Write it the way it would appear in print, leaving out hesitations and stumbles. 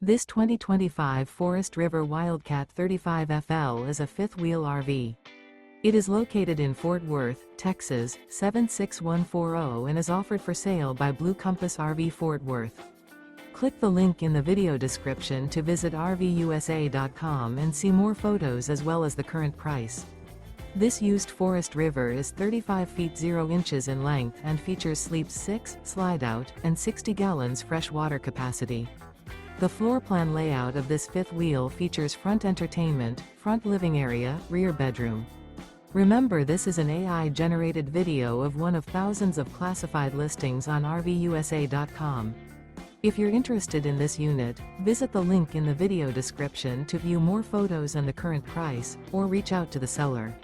This 2025 Forest River Wildcat 35FL is a fifth-wheel RV. It is located in Fort Worth, Texas, 76140 and is offered for sale by Blue Compass RV Fort Worth. Click the link in the video description to visit RVUSA.com and see more photos as well as the current price. This used Forest River is 35 feet 0 inches in length and features sleeps 6, Slideout, and 60 gallons fresh water capacity. The floor plan layout of this fifth wheel features front entertainment, front living area, rear bedroom. Remember, this is an AI-generated video of one of thousands of classified listings on RVUSA.com. If you're interested in this unit, visit the link in the video description to view more photos and the current price, or reach out to the seller.